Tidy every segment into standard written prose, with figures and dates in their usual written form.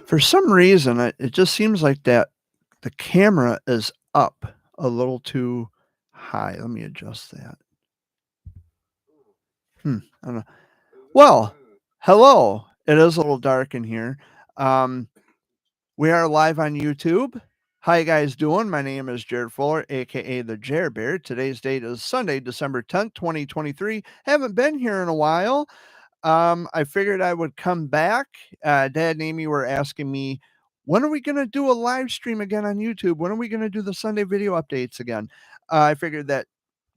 For some reason, it just seems like that the camera is up a little too high. Let me adjust that. I don't know. Well, hello. It is a little dark in here. Um, we are live on YouTube. How you guys doing? My name is Jared Fuller, aka the Jer Bear. Today's date is Sunday, December 10th, 2023. Haven't been here in a while. I figured I would come back. Dad and Amy were asking me, when are we going to do a live stream again on YouTube? When are we going to do the Sunday video updates again? I figured that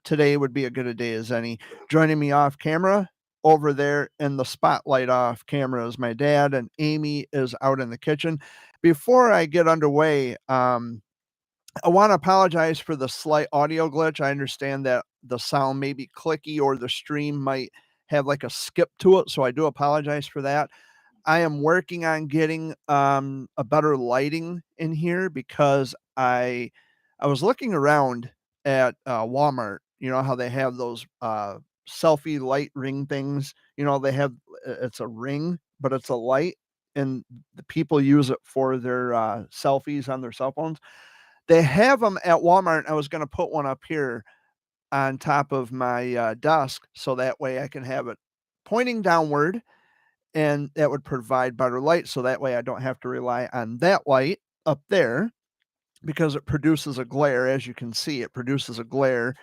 today would be a good a day as any. Joining me off camera over there in the spotlight off camera is my dad, and Amy is out in the kitchen. Before I get underway, I want to apologize for the slight audio glitch. I understand that the sound may be clicky or the stream might have like a skip to it, so I do apologize for that. I am working on getting a better lighting in here because I was looking around at Walmart. You know how they have those selfie light ring things. You know they have it's a ring, but it's a light, and the people use it for their selfies on their cell phones. They have them at Walmart. I was going to put one up here on top of my desk so that way I can have it pointing downward, and that would provide better light. So that way I don't have to rely on that light up there because it produces a glare. As you can see, it produces a glare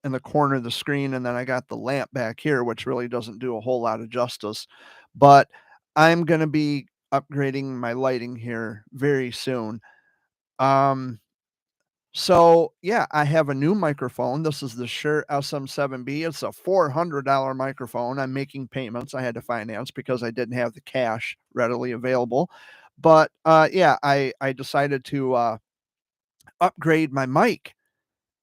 in the corner of the screen. And then I got the lamp back here, which really doesn't do a whole lot of justice. But I'm going to be upgrading my lighting here very soon. So yeah, I have a new microphone. This is the Shure SM7B. It's a $400 microphone. I'm making payments. I had to finance because I didn't have the cash readily available. But yeah, I decided to upgrade my mic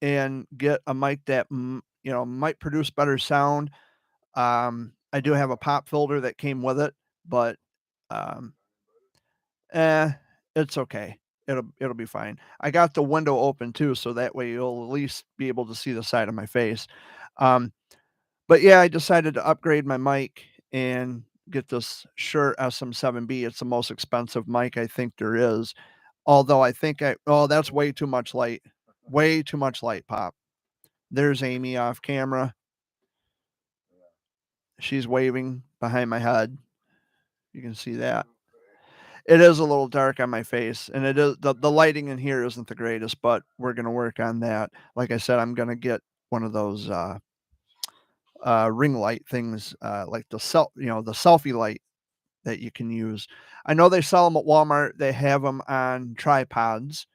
and get a mic that might produce better sound. I do have a pop filter that came with it, but um, Eh, it's okay. It'll be fine. I got the window open too, so that way you'll at least be able to see the side of my face. Um, but yeah, I decided to upgrade my mic and get this Shure SM7B. It's the most expensive mic I think there is. Although I think oh, that's way too much light. Way too much light pop. There's Amy off camera. She's waving behind my head. You can see that. It is a little dark on my face, and it is the lighting in here isn't the greatest, but we're gonna work on that. Like I said, I'm gonna get one of those ring light things, like the selfie light that you can use. I know they sell them at Walmart. They have them on tripods.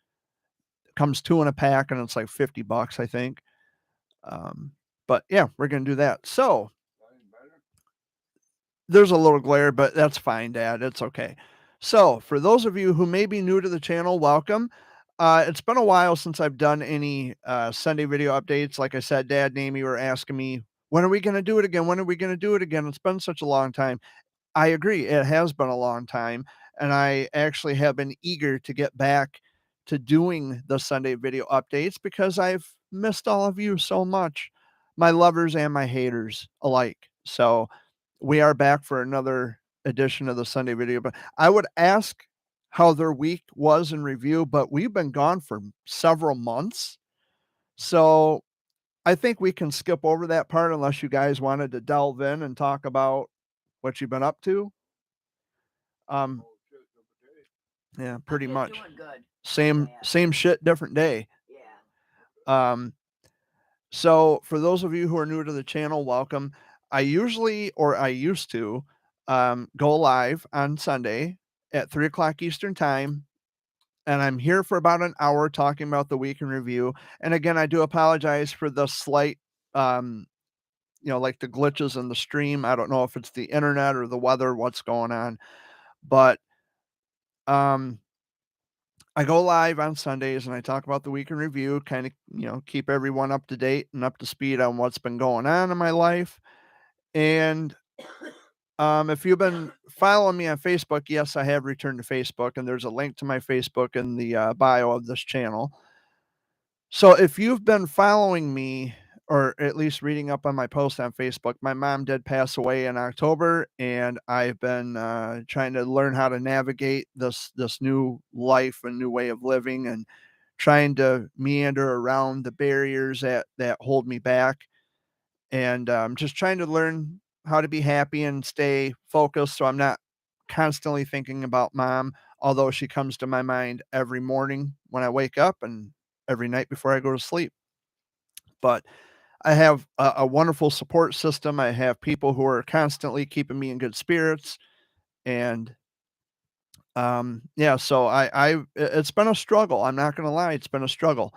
It comes two in a pack, and it's like $50, I think. Um, but yeah, we're gonna do that. So there's a little glare, but that's fine, Dad. It's okay. So, for those of you who may be new to the channel, welcome. It's been a while since I've done any Sunday video updates. Like I said, Dad and Amy were asking me, when are we going to do it again? When are we going to do it again? It's been such a long time. I agree. It has been a long time. And I actually have been eager to get back to doing the Sunday video updates because I've missed all of you so much, my lovers and my haters alike. So, we are back for another edition of the Sunday video. But I would ask how their week was in review, but we've been gone for several months. So I think we can skip over that part unless you guys wanted to delve in and talk about what you've been up to. Um, yeah, pretty much. Same shit, different day. Um, so for those of you who are new to the channel, welcome. I used to go live on Sunday at 3 o'clock Eastern time. And I'm here for about an hour talking about the week in review. And again, I do apologize for the slight, like the glitches in the stream. I don't know if it's the internet or the weather, what's going on. But I go live on Sundays and I talk about the week in review, kind of, keep everyone up to date and up to speed on what's been going on in my life. And if you've been following me on Facebook, yes, I have returned to Facebook, and there's a link to my Facebook in the bio of this channel. So if you've been following me or at least reading up on my post on Facebook, my mom did pass away in October, and I've been trying to learn how to navigate this new life and new way of living, and trying to meander around the barriers that hold me back, and just trying to learn how to be happy and stay focused, so I'm not constantly thinking about mom, although she comes to my mind every morning when I wake up and every night before I go to sleep. But I have a wonderful support system. I have people who are constantly keeping me in good spirits, and yeah, so it's been a struggle. I'm not gonna lie, it's been a struggle,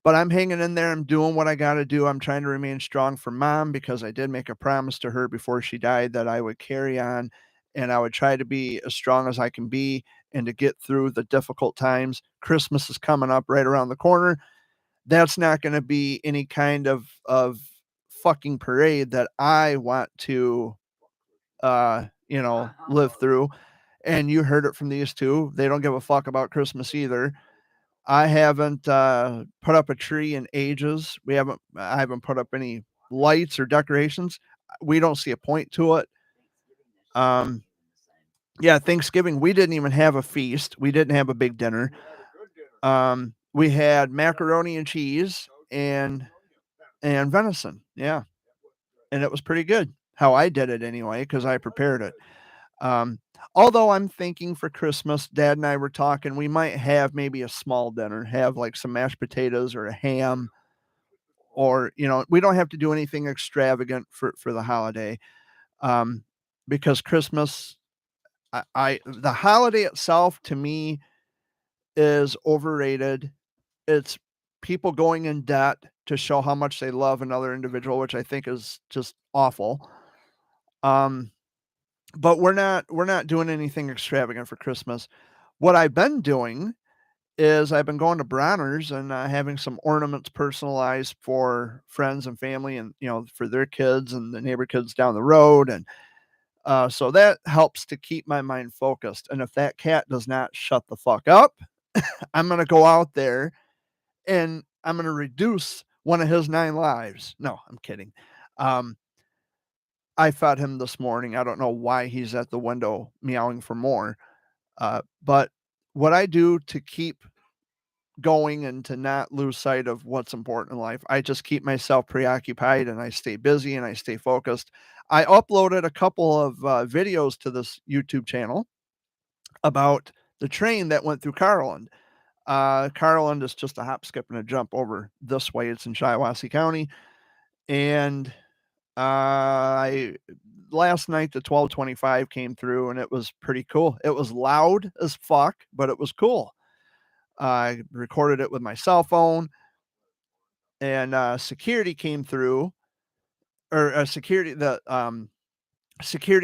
but I'm hanging in there. I'm doing what I got to do. I'm trying to remain strong for mom, because I did make a promise to her before she died that I would carry on, and I would try to be as strong as I can be, and to get through the difficult times. Christmas is coming up right around the corner. That's not gonna be any kind of fucking parade that I want to, live through, and you heard it from these 2. They don't give a fuck about Christmas either. I haven't, put up a tree in ages. I haven't put up any lights or decorations. We don't see a point to it. Um, yeah, Thanksgiving, we didn't even have a feast. We didn't have a big dinner. We had macaroni and cheese and venison, yeah, and it was pretty good, how I did it anyway, because I prepared it. Um, Although I'm thinking for Christmas, dad and I were talking, we might have maybe a small dinner, have, like, some mashed potatoes or a ham, or, we don't have to do anything extravagant for the holiday, um, because Christmas, I the holiday itself to me is overrated. It's people going in debt to show how much they love another individual, which I think is just awful. Um, but we're not doing anything extravagant for Christmas. What I've been doing is I've been going to Bronner's and having some ornaments personalized for friends and family, and for their kids and the neighbor kids down the road, and so that helps to keep my mind focused. And if that cat does not shut the fuck up, I'm gonna go out there and I'm gonna reduce one of his 9 lives. No, I'm kidding. Um, I fed him this morning. I don't know why he's at the window meowing for more. But what I do to keep going and to not lose sight of what's important in life, I just keep myself preoccupied, and I stay busy, and I stay focused. I uploaded a couple of videos to this YouTube channel about the train that went through Carland. Carland is just a hop, skip, and a jump over this way. It's in Shiawassee County, and I last night the 1225 came through, and it was pretty cool. It was loud as fuck, but it was cool. I recorded it with my cell phone, and security came through, or security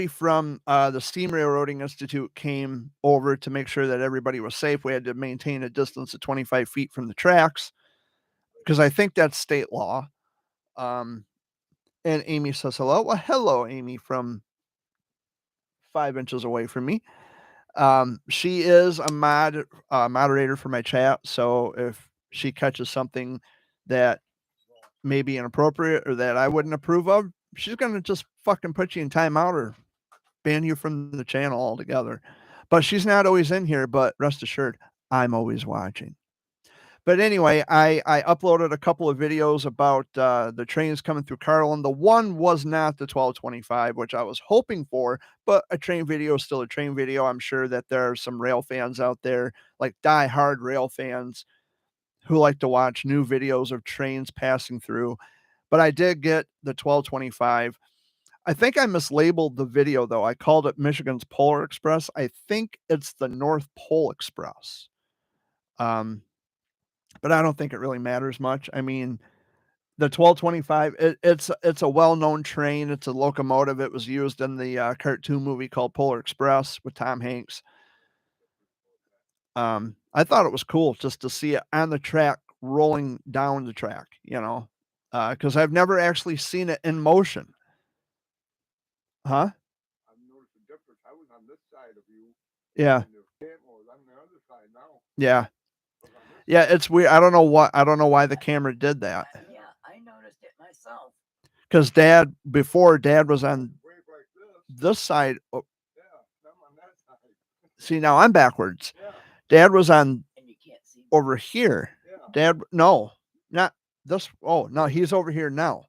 from the Steam Railroading Institute came over to make sure that everybody was safe. We had to maintain a distance of 25 feet from the tracks, because I think that's state law. Um, and Amy says hello. Well, hello, Amy, from 5 inches away from me. She is a moderator for my chat, so if she catches something that may be inappropriate or that I wouldn't approve of, she's gonna just fucking put you in timeout or ban you from the channel altogether. But she's not always in here, but rest assured, I'm always watching. But anyway, I uploaded a couple of videos about the trains coming through Carlin. The one was not the 1225, which I was hoping for, but a train video is still a train video. I'm sure that there are some rail fans out there, like die-hard rail fans, who like to watch new videos of trains passing through. But I did get the 1225. I think I mislabeled the video, though. I called it Michigan's Polar Express. I think it's the North Pole Express. Um, but I don't think it really matters much. I mean, the 1225, it's a well-known train. It's a locomotive. It was used in the cartoon movie called Polar Express with Tom Hanks. I thought it was cool just to see it on the track rolling down the track, because I've never actually seen it in motion. Huh? Yeah. Yeah. Yeah, it's weird. I don't know why the camera did that. Yeah, I noticed it myself. because before Dad was on this side. See, now I'm backwards. Dad was on over here. Dad, no, not this. Oh, no, he's over here now.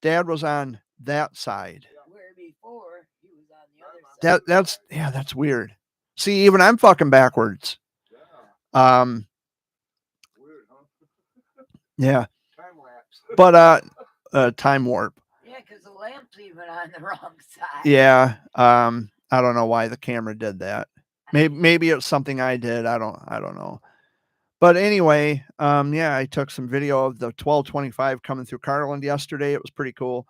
Dad was on that side. Where before he was on the other side. That's weird. See, even I'm fucking backwards. Yeah. But time warp. Yeah, because the lamp's even on the wrong side. Yeah. I don't know why the camera did that. Maybe it's something I did. I don't know. But anyway, yeah, I took some video of the 1225 coming through Carland yesterday. It was pretty cool.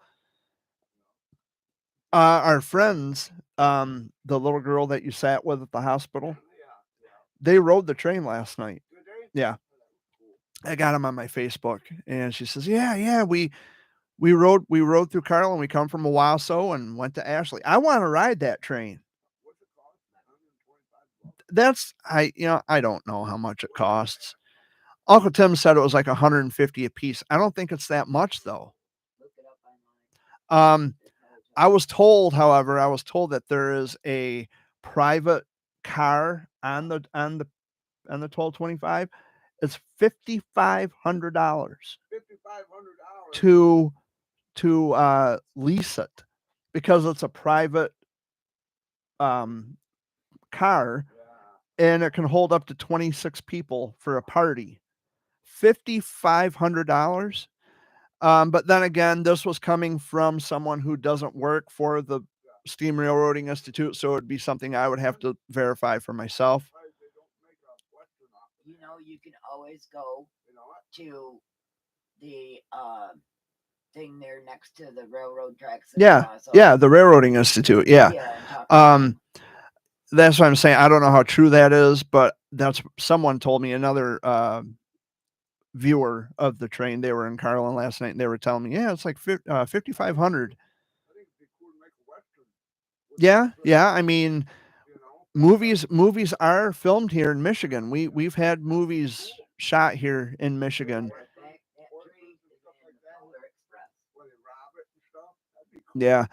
Our friends, the little girl that you sat with at the hospital, they rode the train last night. Yeah. I got them on my Facebook, and she says, "Yeah, we rode through Carland. We come from Owasso and went to Ashley. I want to ride that train." I don't know how much it costs. Uncle Tim said it was like $150 a piece. I don't think it's that much though. I was told, however, that there is a private car on the 1225. It's $5,500 to lease it because it's a private car, and it can hold up to 26 people for a party. $5,500. But then again, this was coming from someone who doesn't work for the Steam Railroading Institute, so it'd be something I would have to verify for myself. You can always go to the thing there next to the railroad tracks. Yeah, the Railroading Institute. Yeah. That's what I'm saying. I don't know how true that is, but that's someone told me, another viewer of the train. They were in Carland last night, and they were telling me, yeah, it's like $5,500. Yeah. I mean, movies are filmed here in Michigan. We've had movies shot here in Michigan. Yeah.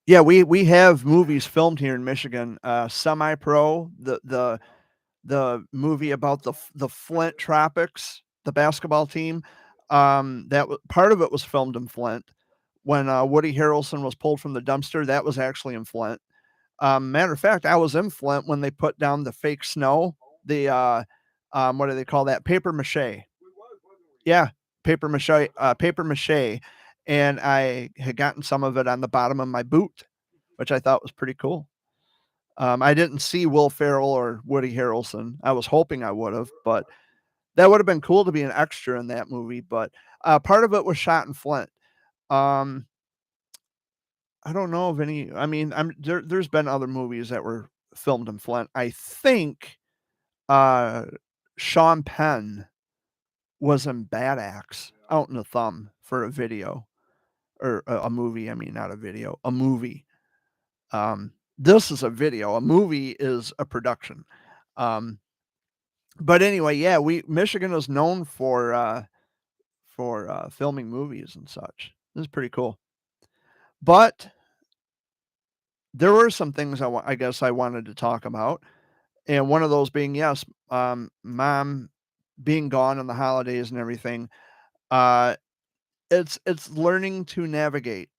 Yeah, we have movies filmed here in Michigan. Semi-Pro, the movie about the Flint Tropics, the basketball team. Part of it was filmed in Flint. When Woody Harrelson was pulled from the dumpster, that was actually in Flint. Matter of fact, I was in Flint when they put down the fake snow. The what do they call that? Paper mache. Yeah, paper mache. And I had gotten some of it on the bottom of my boot, which I thought was pretty cool. I didn't see Will Ferrell or Woody Harrelson. I was hoping I would have, but that would have been cool to be an extra in that movie. But part of it was shot in Flint. I don't know of any. I mean, there's been other movies that were filmed in Flint. I think Sean Penn was in Bad Axe out in the Thumb for a video, or a movie. I mean, not a video, a movie. This is a video. A movie is a production. But anyway, yeah, Michigan is known for filming movies and such. This is pretty cool. But there were some things I guess I wanted to talk about, and one of those being, yes, Mom being gone on the holidays and everything. It's learning to navigate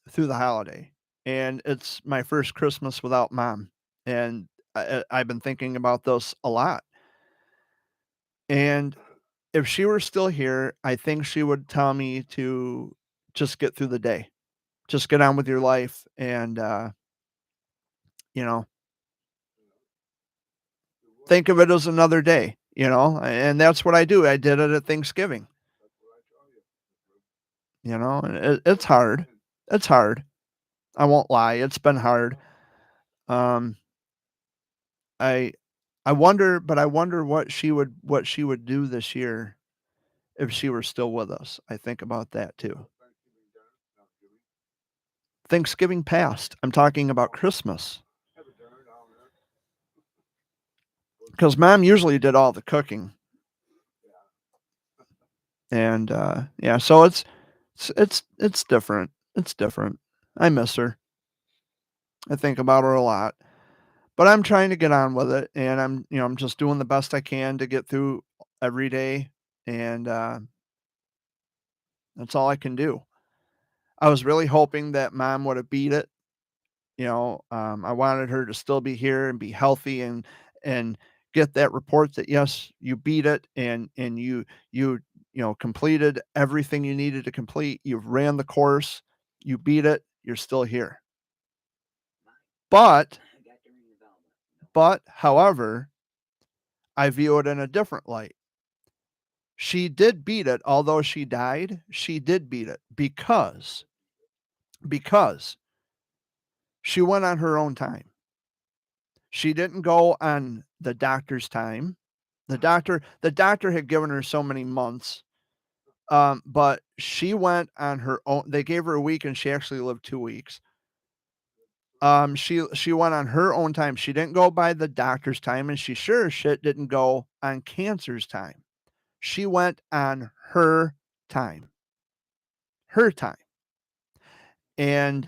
through the holiday, and it's my first Christmas without Mom, and I've been thinking about this a lot. And if she were still here, I think she would tell me to just get through the day, just get on with your life, and think of it as another day. And that's what I do. I did it at Thanksgiving. And it's hard. It's hard. I won't lie. It's been hard. I wonder what she would do this year if she were still with us. I think about that too. Thanksgiving past. I'm talking about Christmas. Because Mom usually did all the cooking. And yeah, so it's different. It's different. I miss her. I think about her a lot. But I'm trying to get on with it, and I'm just doing the best I can to get through every day, and that's all I can do. I was really hoping that mom would have beat it. I wanted her to still be here and be healthy and get that report that yes, you beat it and you completed everything you needed to complete. You've ran the course, you beat it, you're still here. But however, I view it in a different light. She did beat it, although she died, she did beat it because she went on her own time. She didn't go on the doctor's time. The doctor had given her so many months, but she went on her own. They gave her a week, and she actually lived 2 weeks. She went on her own time. She didn't go by the doctor's time, and she sure as shit didn't go on cancer's time. She went on her time. Her time. And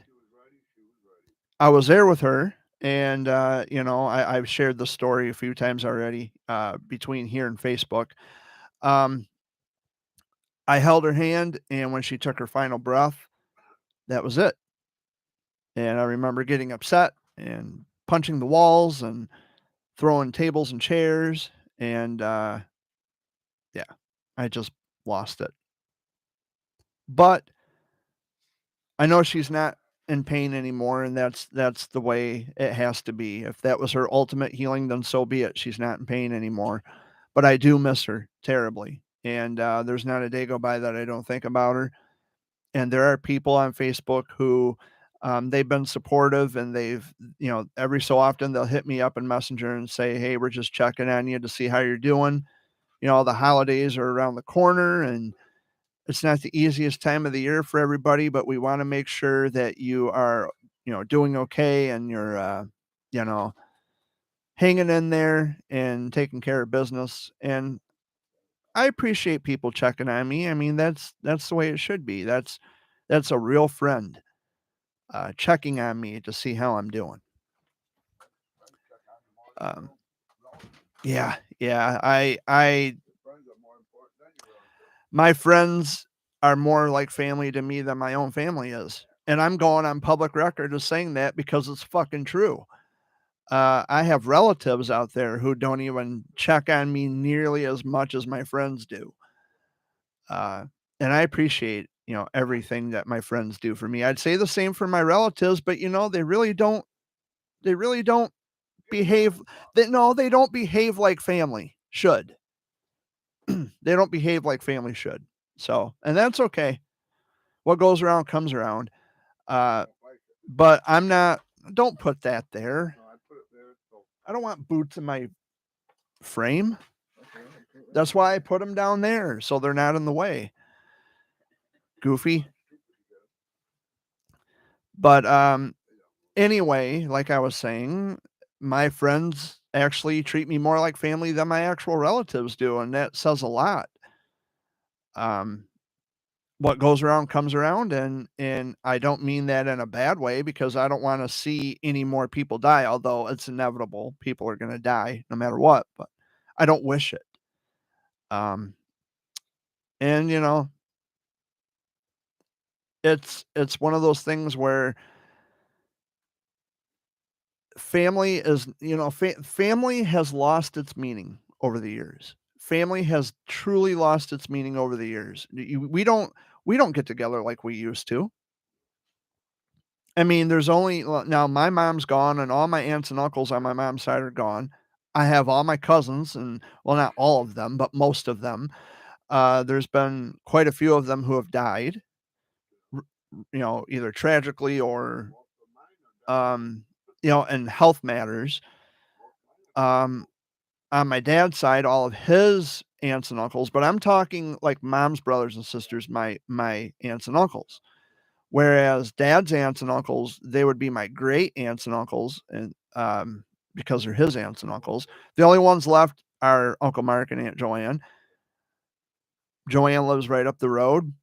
I was there with her, and, I've shared the story a few times already, between here and Facebook. Um, I held her hand, and when she took her final breath, that was it. And I remember getting upset and punching the walls and throwing tables and chairs, and, yeah, I just lost it. But I know she's not in pain anymore, and that's the way it has to be. If that was her ultimate healing, then so be it. She's not in pain anymore. But I do miss her terribly, and, there's not a day go by that I don't think about her. And there are people on Facebook who, they've been supportive, and every so often they'll hit me up in Messenger and say, "Hey, we're just checking on you to see how you're doing. The holidays are around the corner, and it's not the easiest time of the year for everybody, but we want to make sure that you are, doing okay, and you're, you know, hanging in there and taking care of business." And I appreciate people checking on me. I mean, that's the way it should be. That's a real friend, checking on me to see how I'm doing. Um, yeah, yeah. My friends are more like family to me than my own family is, and I'm going on public record as saying that because it's fucking true. I have relatives out there who don't even check on me nearly as much as my friends do. Uh, and I appreciate, everything that my friends do for me. I'd say the same for my relatives, but they really don't behave no, they don't behave like family should. They don't behave like family should. So, and that's okay. What goes around comes around. Uh, but don't put that there. I don't want boots in my frame. That's why I put them down there so they're not in the way. Goofy. But anyway, like I was saying, my friends actually treat me more like family than my actual relatives do, and that says a lot. Um what goes around comes around, and I don't mean that in a bad way because I don't want to see any more people die, although it's inevitable. People are going to die no matter what, but I don't wish it. Um and it's one of those things where family is, family has lost its meaning over the years. Family has truly lost its meaning over the years. We don't get together like we used to. I mean, there's only well, now my mom's gone and all my aunts and uncles on my mom's side are gone. I have all my cousins and well, not all of them, but most of them. There's been quite a few of them who have died, r- either tragically or um, in health matters. Um, on my dad's side, all of his aunts and uncles, but I'm talking like mom's brothers and sisters, my aunts and uncles. Whereas dad's aunts and uncles, they would be my great aunts and uncles, and because they're his aunts and uncles. The only ones left are Uncle Mark and Aunt Joanne. Joanne lives right up the road.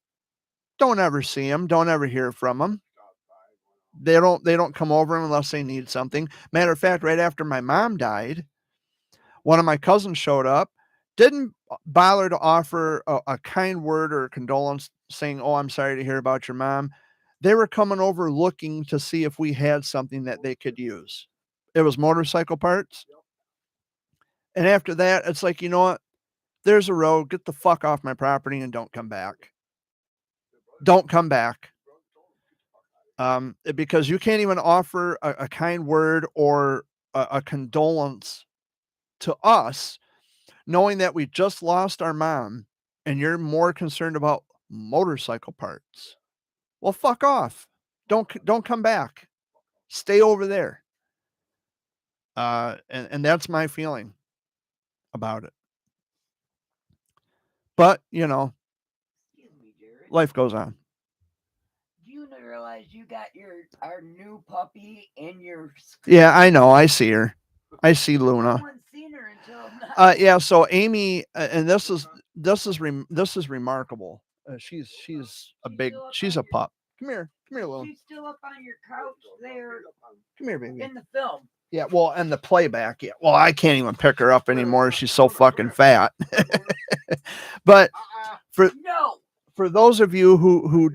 Don't ever see them. Don't ever hear from them. They don't come over unless they need something. Matter of fact, right after my mom died, one of my cousins showed up, didn't bother to offer a kind word or a condolence saying, "Oh, I'm sorry to hear about your mom." They were coming over looking to see if we had something that they could use. It was motorcycle parts. And after that, it's like, you know what? There's a road. Get the fuck off my property and don't come back. Don't come back. Because you can't even offer a kind word or a condolence to us, knowing that we just lost our mom and you're more concerned about motorcycle parts. Well, fuck off. Don't come back. Stay over there. And that's my feeling about it. But, you know, Excuse me, Jared. life goes on. Do you realize you got our new puppy in your Yeah, I know. I see her. I see No Luna. one's seen her until now. Yeah. So Amy, and this is remarkable. She's a big. She's a pup. Come here, Luna. She's still up on your couch there Come here, baby. in the film. Yeah. Well, and the playback. Yeah. Well, I can't even pick her up anymore. She's so fucking fat. But for those of you who,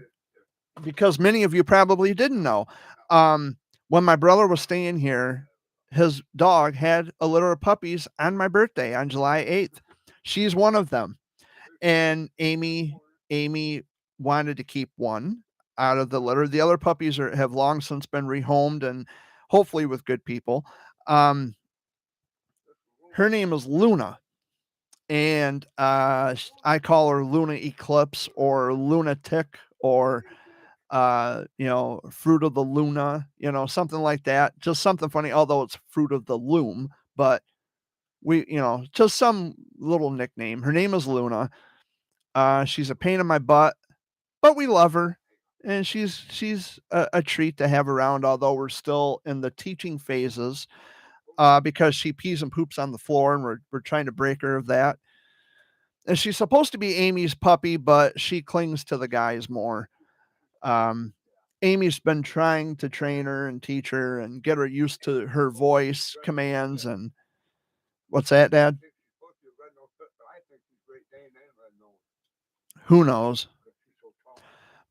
because many of you probably didn't know, when my brother was staying here, his dog had a litter of puppies on my birthday on July 8th. She's one of them. And Amy wanted to keep one out of the litter. The other puppies have long since been rehomed and hopefully with good people. Her name is Luna. And I call her Luna Eclipse or Lunatic or Fruit of the Luna, something like that. Just something funny, although it's Fruit of the Loom, but just some little nickname. Her name is Luna. She's a pain in my butt, but we love her. And she's a treat to have around, although we're still in the teaching phases because she pees and poops on the floor, and we're trying to break her of that. And she's supposed to be Amy's puppy, but she clings to the guys more. Amy's been trying to train her and teach her and get her used to her voice commands. And what's that, Dad? Who knows?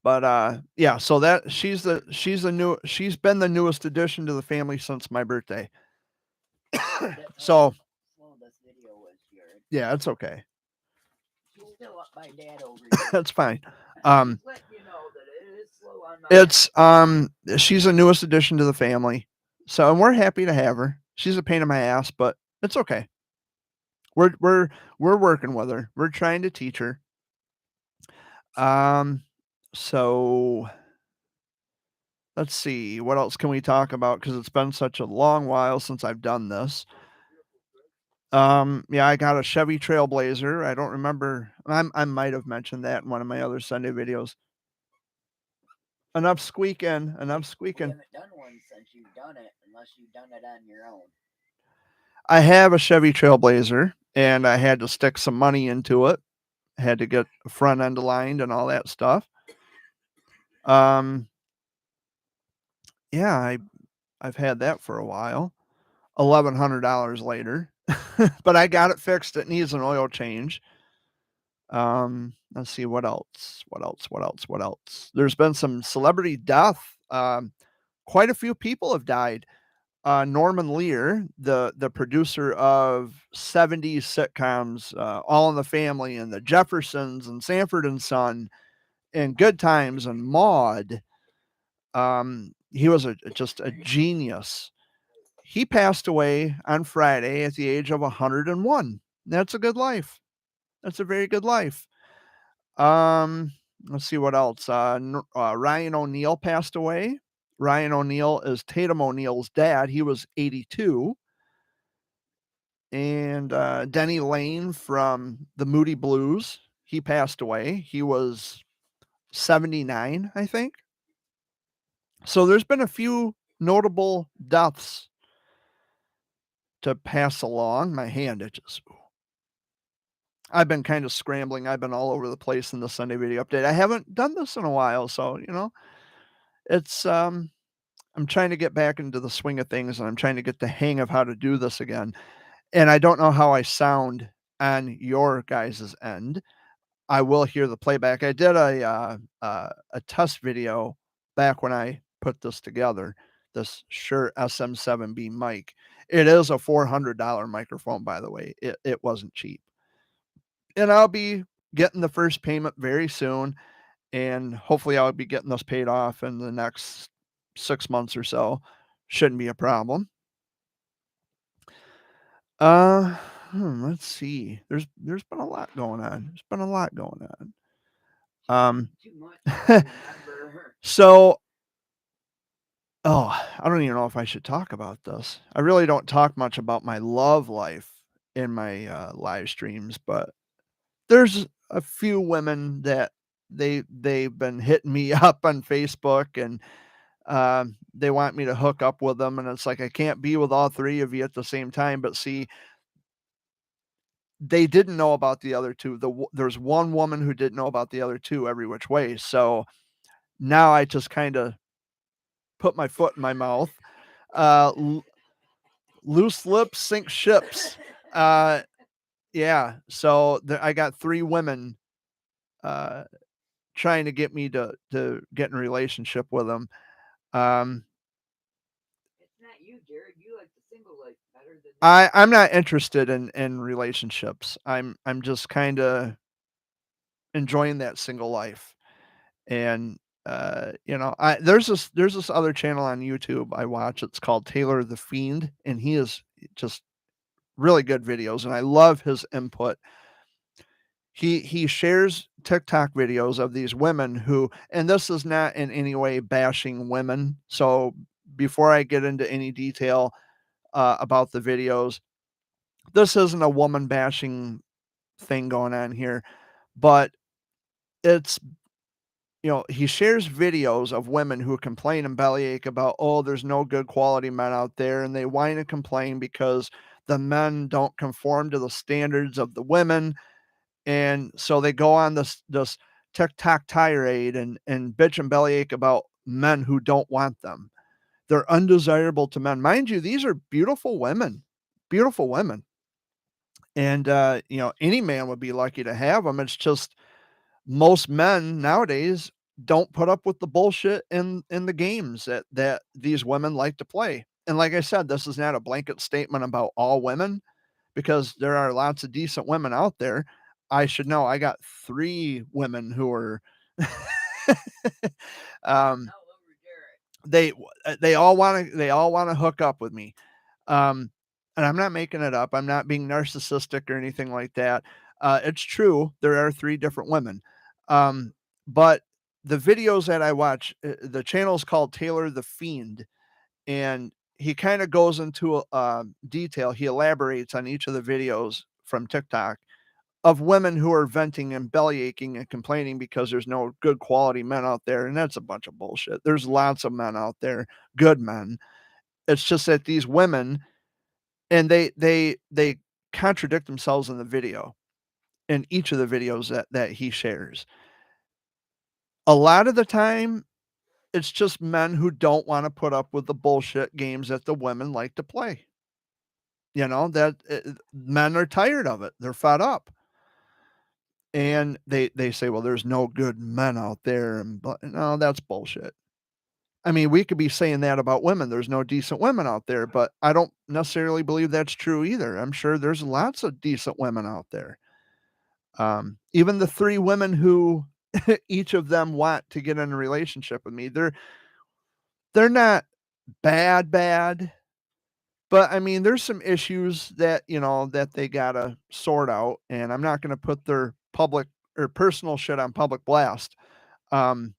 But yeah, so that she's been the newest addition to the family since my birthday. So yeah, it's okay. She's still up by Dad over That's fine. Let you know that it is slow on my She's the newest addition to the family. So, and we're happy to have her. She's a pain in my ass, but it's okay. We're working with her. We're trying to teach her. So let's see, what else can we talk about? Because it's been such a long while since I've done this. Yeah, I got a Chevy Trailblazer. I don't remember. I might have mentioned that in one of my other Sunday videos. Enough squeaking. We haven't done one since you've done it, unless you've done it on your own. I have a Chevy Trailblazer, and I had to stick some money into it. I had to get a front end aligned and all that stuff. Yeah, I've had that for a while. $1,100 later, but I got it fixed. It needs an oil change. Let's see what else. There's been some celebrity death. Quite a few people have died. Norman Lear, the producer of 70s sitcoms, All in the Family and The Jeffersons and Sanford and Son and Good Times and Maude. He was just a genius. He passed away on Friday at the age of 101. That's a good life. That's a very good life. Let's see what else. Ryan O'Neal passed away. Ryan O'Neal is Tatum O'Neal's dad. He was 82. And Denny Lane from the Moody Blues, he passed away. He was 79, I think. So there's been a few notable deaths to pass along. My hand itches. I've been kind of scrambling. I've been all over the place in the Sunday video update. I haven't done this in a while, so, it's, I'm trying to get back into the swing of things, and I'm trying to get the hang of how to do this again, and I don't know how I sound on your guys' end. I will hear the playback. I did a test video back when I put this together, this Shure SM7B mic. It is a $400 microphone, by the way. It wasn't cheap. And I'll be getting the first payment very soon, and hopefully I'll be getting this paid off in the next 6 months or so. Shouldn't be a problem. Uh, let's see. There's been a lot going on. There's been a lot going on. Too much to remember. So, I don't even know if I should talk about this. I really don't talk much about my love life in my live streams, but there's a few women that they've been hitting me up on Facebook, and they want me to hook up with them, and it's like I can't be with all three of you at the same time. But see, they didn't know about the other two. There's one woman who didn't know about the other two every which way. So now I just kind of put my foot in my mouth. Loose lips sink ships. Yeah. So I got three women trying to get me to get in a relationship with them. It's not you, Jared. You like the single life better than I'm not interested in relationships. I'm just kind of enjoying that single life. And there's this other channel on YouTube I watch. It's called Taylor the Fiend, and he is just really good videos, and I love his input. He shares TikTok videos of these women who, and this is not in any way bashing women. So before I get into any detail about the videos, this isn't a woman bashing thing going on here, but it's he shares videos of women who complain and bellyache about, oh, there's no good quality men out there, and they whine and complain because the men don't conform to the standards of the women. And so they go on this TikTok tirade and bitch and bellyache about men who don't want them. They're undesirable to men. Mind you, these are beautiful women. Beautiful women. And any man would be lucky to have them. It's just most men nowadays don't put up with the bullshit in the games that these women like to play. And like I said, this is not a blanket statement about all women, because there are lots of decent women out there. I should know. I got 3 women who are um, all over Jared. they all wanna hook up with me. Um, and I'm not making it up. I'm not being narcissistic or anything like that. It's true. There are 3 different women. But the videos that I watch, the channel is called Taylor the Fiend, and he kind of goes into detail. He elaborates on each of the videos from TikTok of women who are venting and bellyaching and complaining because there's no good quality men out there. And that's a bunch of bullshit. There's lots of men out there, good men. It's just that these women, and they contradict themselves in the video, in each of the videos that he shares. A lot of the time, it's just men who don't want to put up with the bullshit games that the women like to play. That men are tired of it. They're fed up. And they say, well, there's no good men out there. And but no, that's bullshit. I mean, we could be saying that about women. There's no decent women out there, but I don't necessarily believe that's true either. I'm sure there's lots of decent women out there. Even the 3 women who each of them want to get in a relationship with me, they're not bad, but I mean, there's some issues that they gotta sort out, and I'm not gonna put their public or personal shit on public blast. Um,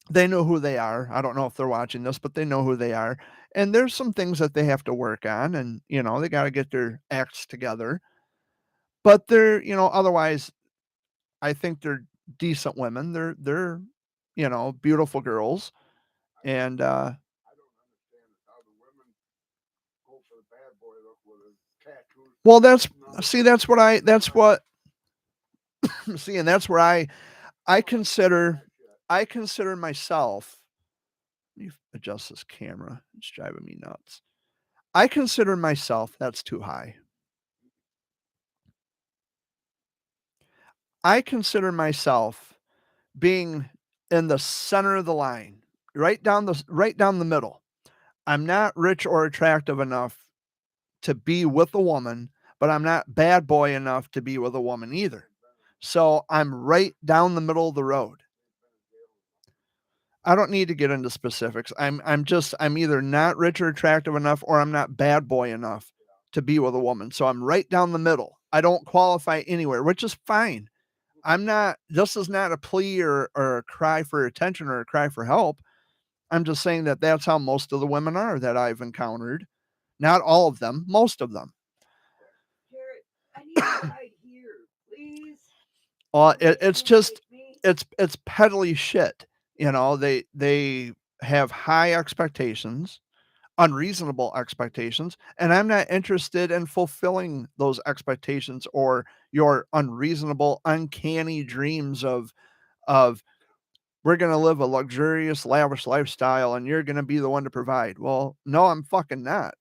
they know who they are. I don't know if they're watching this, but they know who they are. And there's some things that they have to work on, and they gotta get their acts together. But otherwise, I think they're decent women. They're beautiful girls, and well, that's what See, and that's where I consider myself. Let me adjust this camera. It's driving me nuts. I consider myself, that's too high. I consider myself being in the center of the line, right down the middle. I'm not rich or attractive enough to be with a woman, but I'm not bad boy enough to be with a woman either. So I'm right down the middle of the road. I don't need to get into specifics. I'm either not rich or attractive enough or I'm not bad boy enough to be with a woman. So I'm right down the middle. I don't qualify anywhere, which is fine. This is not a plea or a cry for attention or a cry for help. I'm just saying that that's how most of the women are that I've encountered. Not all of them, most of them. Jared, I need a ride here, please. It's just, it's peddly shit. You know, they have high expectations, unreasonable expectations, and I'm not interested in fulfilling those expectations or your unreasonable, uncanny dreams of we're going to live a luxurious, lavish lifestyle and you're going to be the one to provide. Well, no, I'm fucking not.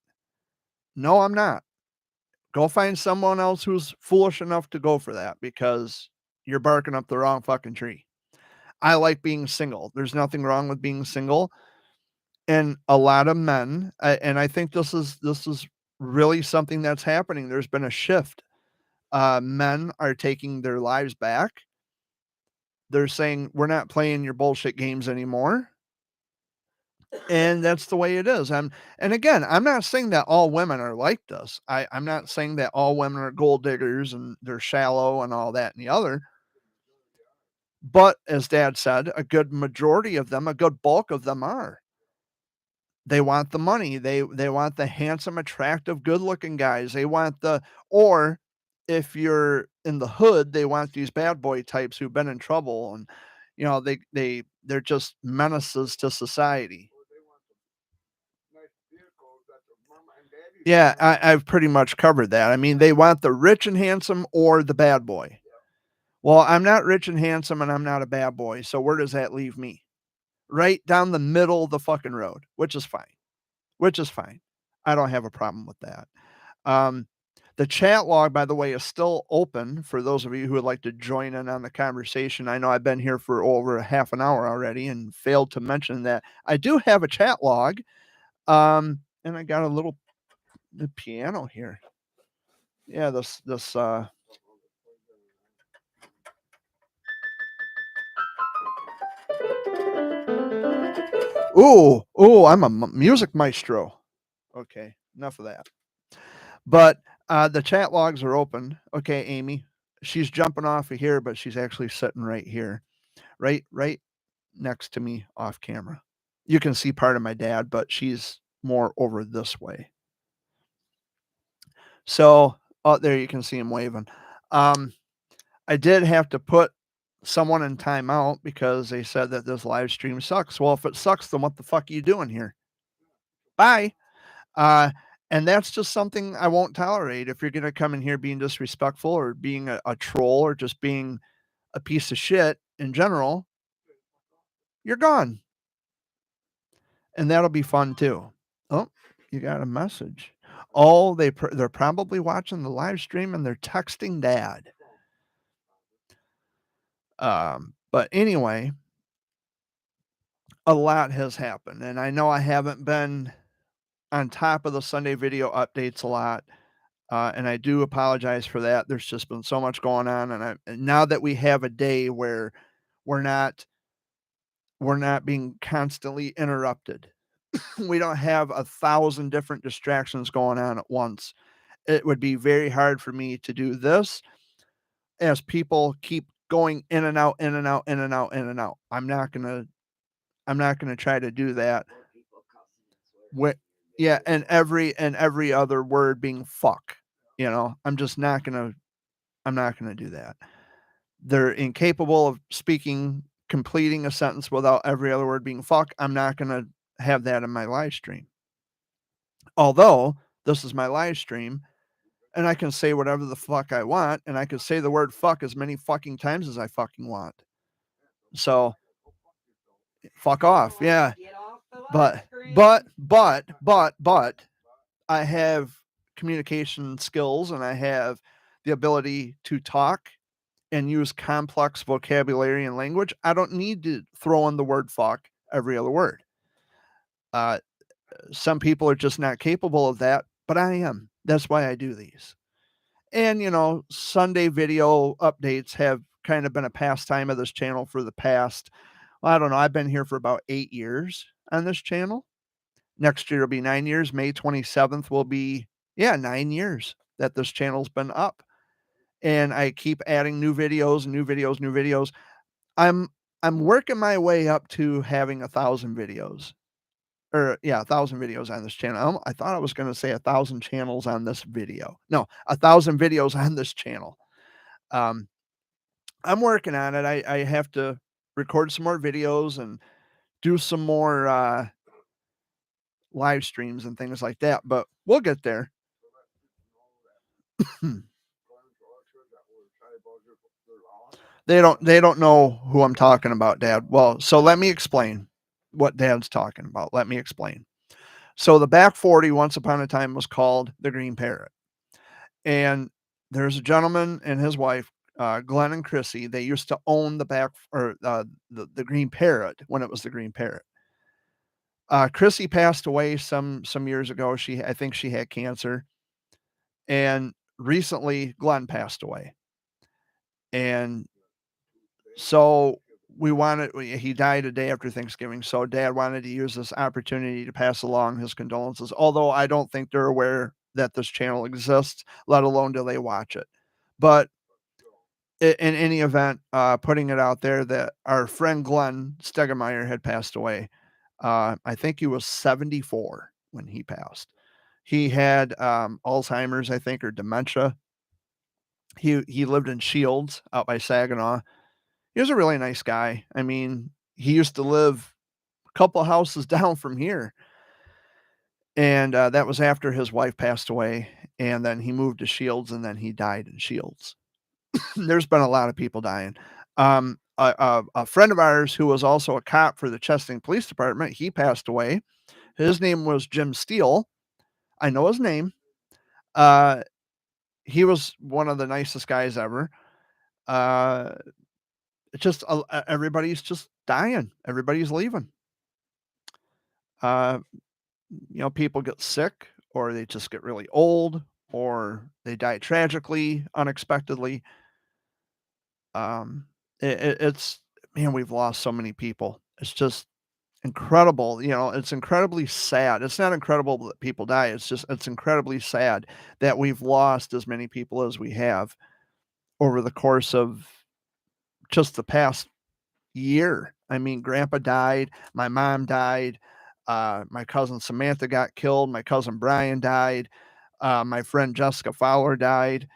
No, I'm not. Go find someone else who's foolish enough to go for that because you're barking up the wrong fucking tree. I like being single. There's nothing wrong with being single. And a lot of men, and I think this is really something that's happening. There's been a shift. Men are taking their lives back. They're saying we're not playing your bullshit games anymore. And that's the way it is. And again, I'm not saying that all women are like this. I'm not saying that all women are gold diggers and they're shallow and all that and the other. But as Dad said, a good majority of them, a good bulk of them are. They want the money. They want the handsome, attractive, good-looking guys. They want or if you're in the hood, they want these bad boy types who've been in trouble and you know, they're just menaces to society. Yeah, I've pretty much covered that. I mean, they want the rich and handsome or the bad boy. Well, I'm not rich and handsome and I'm not a bad boy. So where does that leave me? Right down the middle of the fucking road, which is fine. Which is fine. I don't have a problem with that. Um, the chat log, by the way, is still open for those of you who would like to join in on the conversation. I know I've been here for over a half an hour already and failed to mention that I do have a chat log. And I got a little the piano here. Yeah, this ooh, I'm a music maestro. Okay, enough of that. But the chat logs are open. Okay, Amy, she's jumping off of here, but she's actually sitting right here, right next to me off camera. You can see part of my dad, but she's more over this way. So, oh, there you can see him waving. I did have to put someone in timeout because they said that this live stream sucks. Well, if it sucks, then what the fuck are you doing here? Bye. And that's just something I won't tolerate. If you're going to come in here being disrespectful or being a troll or just being a piece of shit in general, you're gone. And that'll be fun too. Oh, you got a message. Oh, they're probably watching the live stream and they're texting Dad. But anyway, a lot has happened, and I know I haven't been on top of the Sunday video updates a lot, and I do apologize for that. There's just been so much going on, and now that we have a day where we're not being constantly interrupted, we don't have 1,000 different distractions going on at once. It would be very hard for me to do this as people keep going in and out, in and out, in and out, in and out. I'm not gonna try to do that. Yeah, and every other word being fuck. You know, I'm not gonna do that. They're incapable of completing a sentence without every other word being fuck. I'm not gonna have that in my live stream. Although this is my live stream, and I can say whatever the fuck I want, and I can say the word fuck as many fucking times as I fucking want. So fuck off. Yeah. Get off the But live stream. but I have communication skills and I have the ability to talk and use complex vocabulary and language. I don't need to throw in the word fuck every other word. Some people are just not capable of that, but I am. That's why I do these. And, you know, Sunday video updates have kind of been a pastime of this channel for the past, I don't know, I've been here for about 8 years on this channel. Next year will be 9 years. May 27th will be, 9 years that this channel's been up. And I keep adding new videos, new videos, new videos. I'm working my way up to having 1,000 videos. Or 1,000 videos on this channel. I thought I was going to say 1,000 channels on this video. No, 1,000 videos on this channel. I'm working on it. I have to record some more videos and do some more live streams and things like that, but we'll get there. They don't know who I'm talking about, Dad. Well, so let me explain what Dad's talking about. Let me explain. So the back 40 once upon a time was called the Green Parrot. And there's a gentleman and his wife, Glenn and Chrissy. They used to own the back or the Green Parrot when it was the Green Parrot. Chrissy passed away some years ago. I think she had cancer. And recently Glenn passed away. And so he died a day after Thanksgiving. So Dad wanted to use this opportunity to pass along his condolences. Although I don't think they're aware that this channel exists, let alone do they watch it. But in any event, putting it out there that our friend Glenn Stegemeyer had passed away. I think he was 74 when he passed. He had Alzheimer's, I think, or dementia. He lived in Shields out by Saginaw. He was a really nice guy. I mean, he used to live a couple houses down from here. And that was after his wife passed away. And then he moved to Shields and then he died in Shields. There's been a lot of people dying. A friend of ours who was also a cop for the Chesting Police Department, he passed away. His name was Jim Steele. I know his name. He was one of the nicest guys ever. It's just everybody's just dying. Everybody's leaving. People get sick or they just get really old or they die tragically, unexpectedly. It's man, we've lost so many people. It's just incredible. It's incredibly sad. It's not incredible that people die. It's incredibly sad that we've lost as many people as we have over the course of just the past year. I mean, Grandpa died, my mom died, my cousin Samantha got killed, my cousin Brian died, my friend Jessica Fowler died.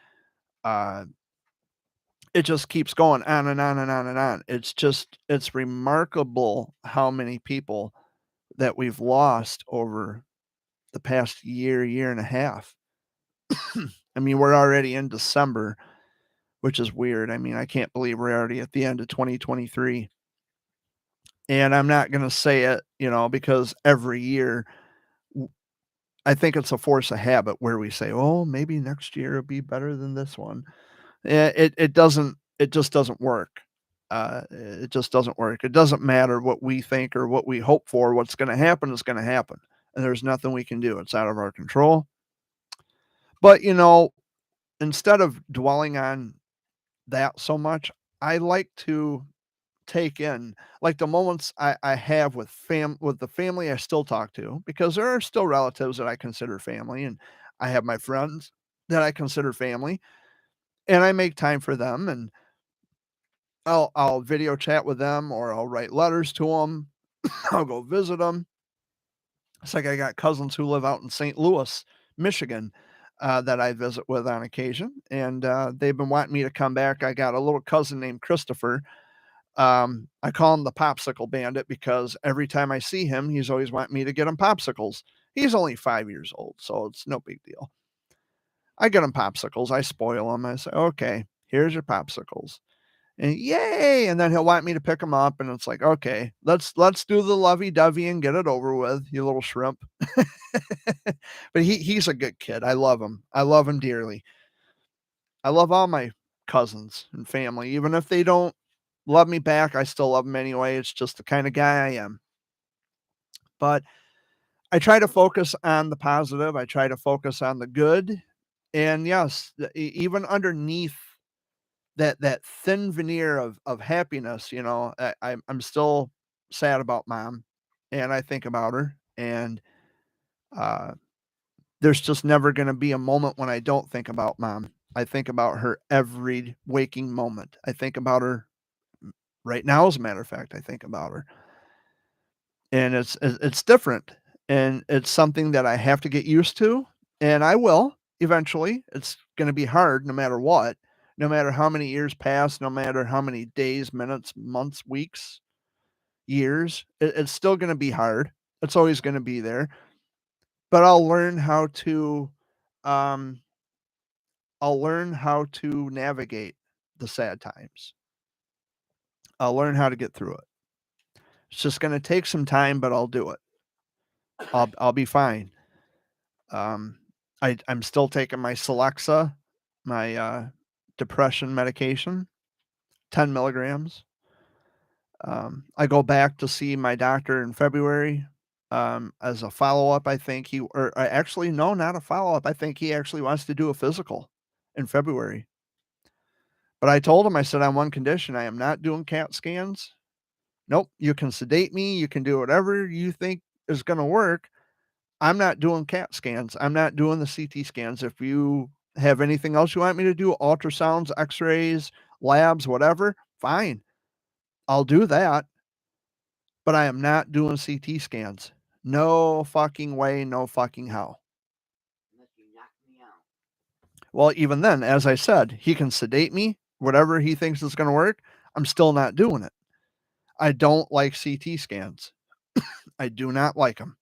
It just keeps going on and on and on and on. It's remarkable how many people that we've lost over the past year and a half. I mean, we're already in December, which is weird. I mean, I can't believe we're already at the end of 2023. And I'm not going to say it, because every year I think it's a force of habit where we say, oh, maybe next year will be better than this one. It just doesn't work. It just doesn't work. It doesn't matter what we think or what we hope for. What's going to happen is going to happen. And there's nothing we can do. It's out of our control. But, instead of dwelling on that so much, I like to take in like the moments I have with the family I still talk to, because there are still relatives that I consider family, and I have my friends that I consider family, and I make time for them, and I'll video chat with them or I'll write letters to them. I'll go visit them. It's like I got cousins who live out in St. Louis, Michigan, that I visit with on occasion, and they've been wanting me to come back. I got a little cousin named Christopher. I call him the Popsicle Bandit because every time I see him, he's always wanting me to get him popsicles. He's only 5 years old, so it's no big deal. I get them popsicles. I spoil them. I say, okay, here's your popsicles. And yay! And then he'll want me to pick them up, and it's like, okay, let's do the lovey-dovey and get it over with, you little shrimp. But he's a good kid. I love him. I love him dearly. I love all my cousins and family, even if they don't love me back. I still love them anyway. It's just the kind of guy I am. But I try to focus on the positive. I try to focus on the good. And yes, even underneath that thin veneer of happiness, you know, I'm still sad about mom, and I think about her, and uh, there's just never going to be a moment when I don't think about mom. I think about her every waking moment. I think about her right now, as a matter of fact. I think about her, and it's different, and it's something that I have to get used to, and I will eventually. It's going to be hard, no matter what, no matter how many years pass, no matter how many days, minutes, months, weeks, years. It's still going to be hard. It's always going to be there, but um, I'll learn how to navigate the sad times. I'll learn how to get through it. It's just going to take some time, but I'll do it. I'll be fine. Um, I'm still taking my Celexa, my depression medication, 10 milligrams. I go back to see my doctor in February as a follow up. I think actually, no, not a follow up. I think he actually wants to do a physical in February. But I told him, I said, on one condition, I am not doing CAT scans. Nope, you can sedate me. You can do whatever you think is going to work. I'm not doing CAT scans. I'm not doing the CT scans. If you have anything else you want me to do, ultrasounds, x-rays, labs, whatever, fine. I'll do that. But I am not doing CT scans. No fucking way, no fucking how. Unless you knock me out. Well, even then, as I said, he can sedate me, whatever he thinks is going to work. I'm still not doing it. I don't like CT scans. I do not like them.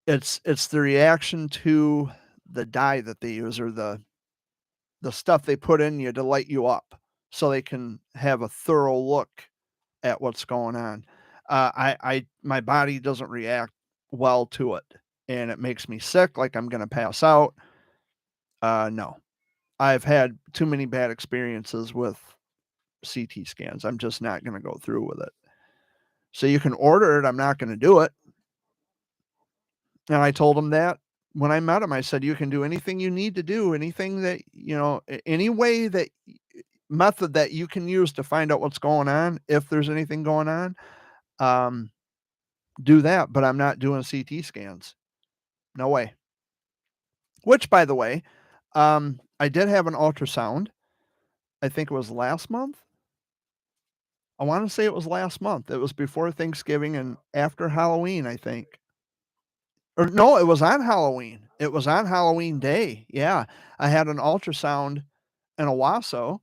It's the reaction to the dye that they use, or the stuff they put in you to light you up, so they can have a thorough look at what's going on. My body doesn't react well to it, and it makes me sick, like I'm gonna pass out. No, I've had too many bad experiences with CT scans. I'm just not gonna go through with it. So you can order it. I'm not gonna do it. And I told him that when I met him. I said, you can do anything you need to do, anything that, any way that method that you can use to find out what's going on, if there's anything going on, um, do that. But I'm not doing CT scans. No way. Which, by the way, I did have an ultrasound. I think it was last month. I want to say it was last month. It was before Thanksgiving and after Halloween, I think. Or no, it was on Halloween. It was on Halloween day. Yeah. I had an ultrasound in Owasso,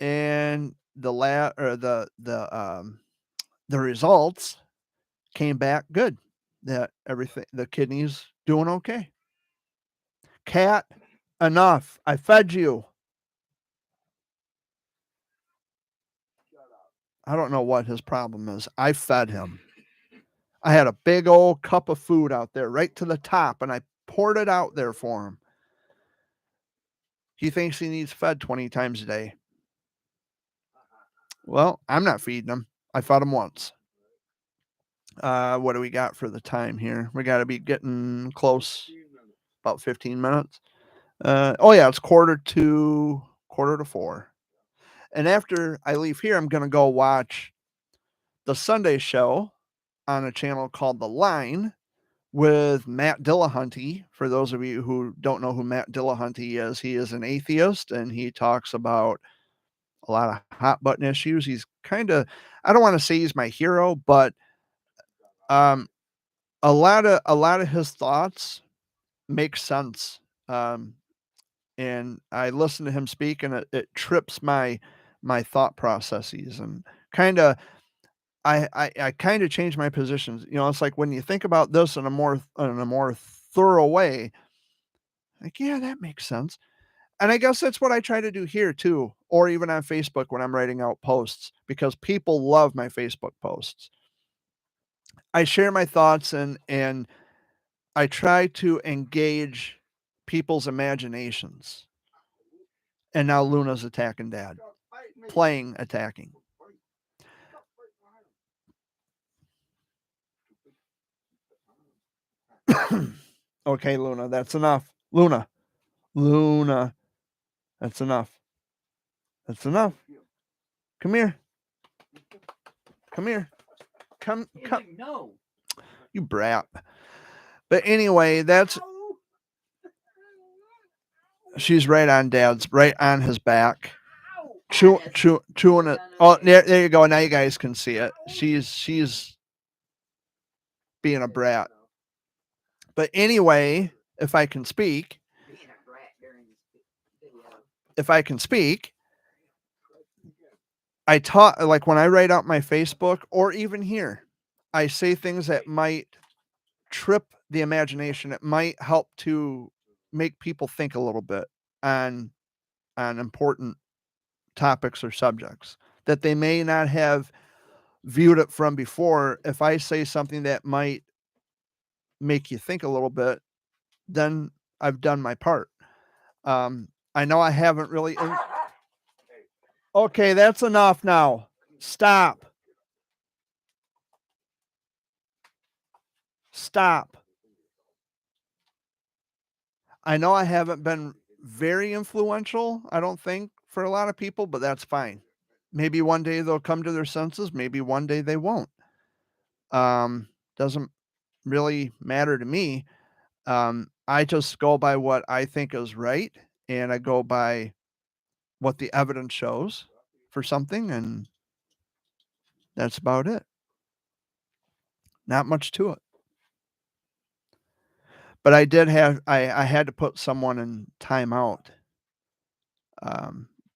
and the results came back good. That everything, the kidneys doing okay. Cat, enough. I fed you. I don't know what his problem is. I fed him. I had a big old cup of food out there right to the top, and I poured it out there for him. He thinks he needs fed 20 times a day. Well, I'm not feeding him. I fed him once. What do we got for the time here? We got to be getting close. About 15 minutes. Oh yeah, it's quarter to 4. And after I leave here, I'm going to go watch the Sunday show on a channel called The Line with Matt Dillahunty. For those of you who don't know who Matt Dillahunty is, he is an atheist, and he talks about a lot of hot button issues. He's kind of, I don't want to say he's my hero, but a lot of his thoughts make sense. And I listen to him speak, and it trips my thought processes, and kind of I kind of change my positions. It's like when you think about this in a more thorough way, Like, yeah, that makes sense. And I guess that's what I try to do here too, or even on Facebook when I'm writing out posts, because people love my Facebook posts. I share my thoughts and I try to engage people's imaginations. And now Luna's attacking Dad. Playing attacking. Okay, Luna, that's enough. Luna. That's enough. That's enough. Come here. Come here. Come. No. You brat. But anyway, that's she's right on Dad's, right on his back. Chewing it. Oh, there you go. Now you guys can see it. She's being a brat. But anyway, if I can speak, I taught, like when I write out my Facebook or even here, I say things that might trip the imagination. It might help to make people think a little bit on important topics or subjects that they may not have viewed it from before. If I say something that might make you think a little bit, then I've done my part. I know I haven't really. Okay, that's enough now. Stop. Stop. I know I haven't been very influential, I don't think, for a lot of people, but that's fine. Maybe one day they'll come to their senses, maybe one day they won't. Doesn't really matter to me. I just go by what I think is right, and I go by what the evidence shows for something, and that's about it. Not much to it. But I did have I had to put someone in timeout.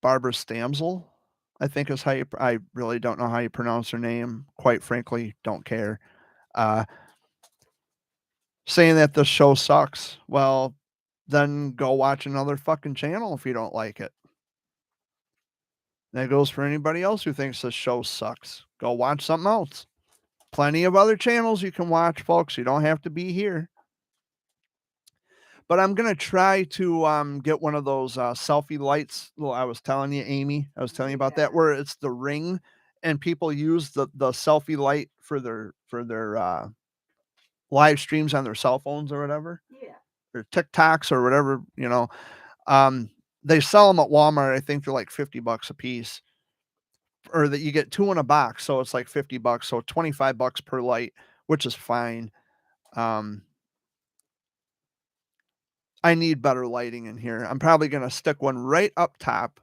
Barbara Stamsel, I think is how you I really don't know how you pronounce her name. Quite frankly, don't care. Uh, Saying that the show sucks. Well, then go watch another fucking channel if you don't like it. That goes for anybody else who thinks the show sucks. Go watch something else. Plenty of other channels you can watch, folks. You don't have to be here. But I'm gonna try to get one of those selfie lights. Well, I was telling you, Amy. I was telling you about that, where it's the ring, and people use the selfie light for their live streams on their cell phones or whatever, Yeah. or TikToks or whatever. They sell them at Walmart. I think they're like $50 a piece, or that you get two in a box, so it's like $50. So $25 per light, which is fine. I need better lighting in here. I'm probably going to stick one right up top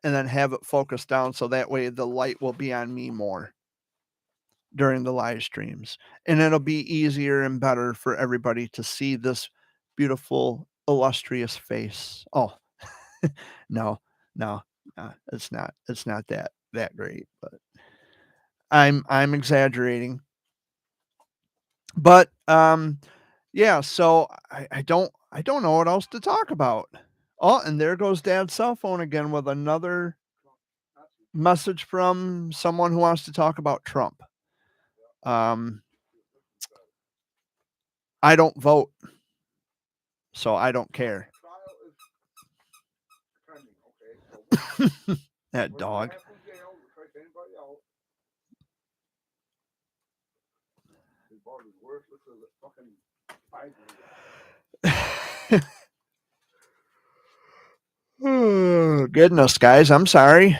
and then have it focused down so that way the light will be on me more during the live streams. And it'll be easier and better for everybody to see this beautiful, illustrious face. Oh, no, no, it's not. It's not that great, but I'm exaggerating. But yeah, so I don't know what else to talk about. Oh, and there goes Dad's cell phone again with another message from someone who wants to talk about Trump. I don't vote, so I don't care. That dog. Oh, goodness, guys, I'm sorry.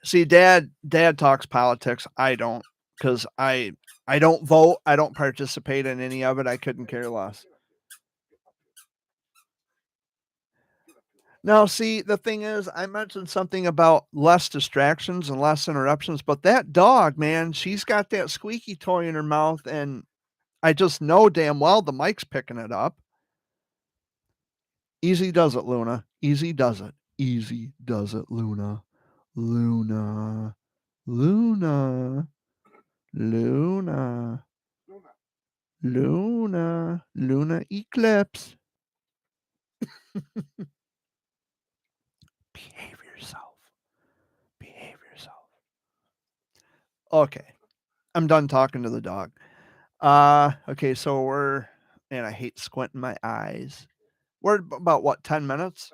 See, Dad talks politics. I don't, because I don't vote. I don't participate in any of it. I couldn't care less. Now, see, the thing is, I mentioned something about less distractions and less interruptions, but that dog, man, she's got that squeaky toy in her mouth, and I just know damn well the mic's picking it up. Easy does it, Luna. Easy does it. Easy does it, Luna. Luna. Luna. Luna. Luna. Luna eclipse. Behave yourself. Behave yourself. Okay. I'm done talking to the dog. Okay, so and I hate squinting my eyes. We're about what, 10 minutes?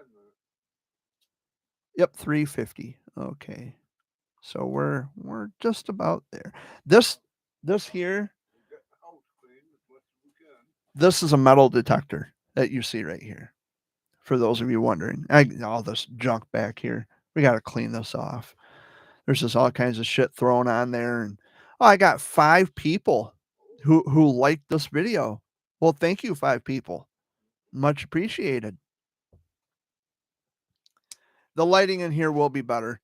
Yep, 350. Okay. So we're just about there. This here, this is a metal detector that you see right here. For those of you wondering, all this junk back here, we got to clean this off. There's just all kinds of shit thrown on there, and I got 5 people who liked this video. Well, thank you, 5 people. Much appreciated. The lighting in here will be better.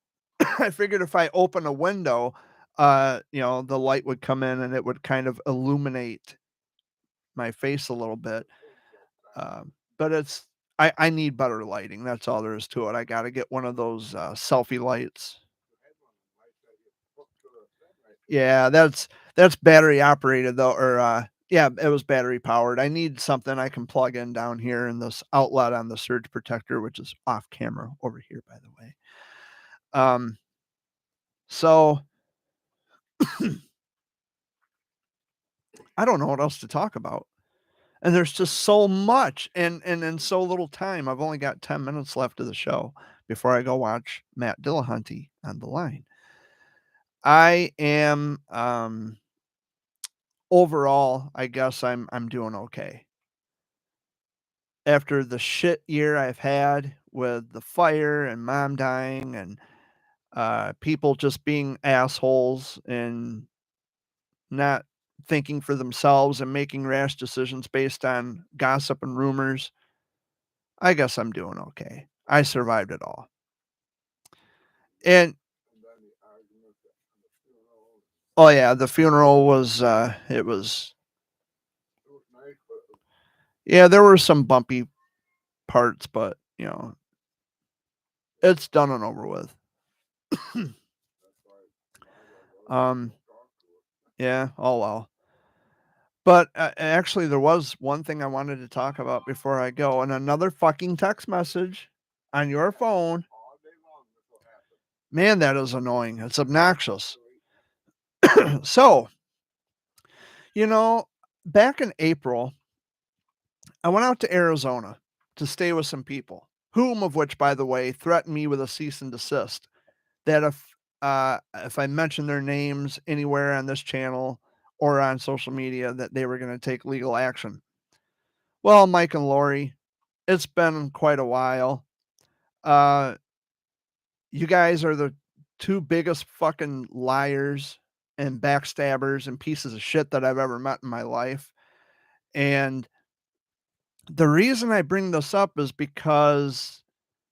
I figured if I open a window, the light would come in and it would kind of illuminate my face a little bit. But I need better lighting. That's all there is to it. I got to get one of those selfie lights. Yeah, that's battery operated though, or yeah, it was battery powered. I need something I can plug in down here in this outlet on the surge protector, which is off camera over here, by the way. So I don't know what else to talk about. And there's just so much and in so little time. I've only got 10 minutes left of the show before I go watch Matt Dillahunty on the line. I am overall, I guess I'm doing okay. After the shit year I've had with the fire and mom dying and people just being assholes and not thinking for themselves and making rash decisions based on gossip and rumors, I guess I'm doing okay. I survived it all. And oh yeah, the funeral was yeah, there were some bumpy parts, but it's done and over with. Yeah, oh well. But actually, there was one thing I wanted to talk about before I go, and another fucking text message on your phone. Man, that is annoying. It's obnoxious. So, back in April, I went out to Arizona to stay with some people, whom of which, by the way, threatened me with a cease and desist. That if I mention their names anywhere on this channel or on social media, that they were going to take legal action. Well, Mike and Lori, it's been quite a while. You guys are the 2 biggest fucking liars and backstabbers and pieces of shit that I've ever met in my life. And the reason I bring this up is because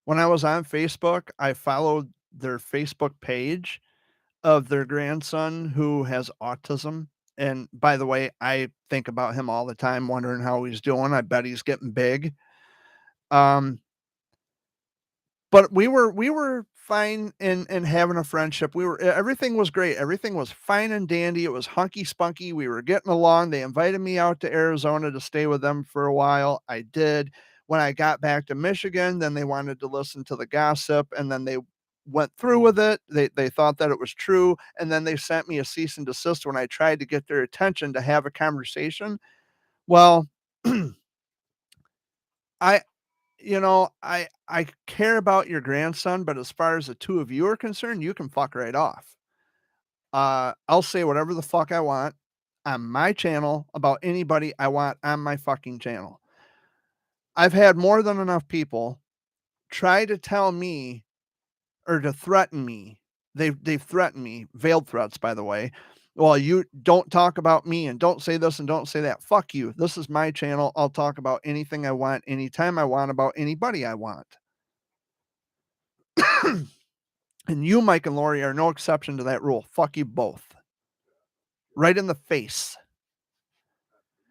when I was on Facebook, I followed their Facebook page of their grandson who has autism. And by the way, I think about him all the time, wondering how he's doing. I bet he's getting big. But we were fine and having a friendship. Everything was great. Everything was fine and dandy. It was hunky spunky. We were getting along. They invited me out to Arizona to stay with them for a while. I did. When I got back to Michigan, then they wanted to listen to the gossip, and then they went through with it. They thought that it was true, and then they sent me a cease and desist when I tried to get their attention to have a conversation. Well, I I care about your grandson, but as far as the 2 of you are concerned, you can fuck right off. I'll say whatever the fuck I want on my channel about anybody I want on my fucking channel. I've had more than enough people try to tell me or to threaten me. They've threatened me, veiled threats, by the way. Well, you don't talk about me and don't say this and don't say that. Fuck you. This is my channel. I'll talk about anything I want, anytime I want, about anybody I want. And you, Mike and Lori, are no exception to that rule. Fuck you both. Right in the face.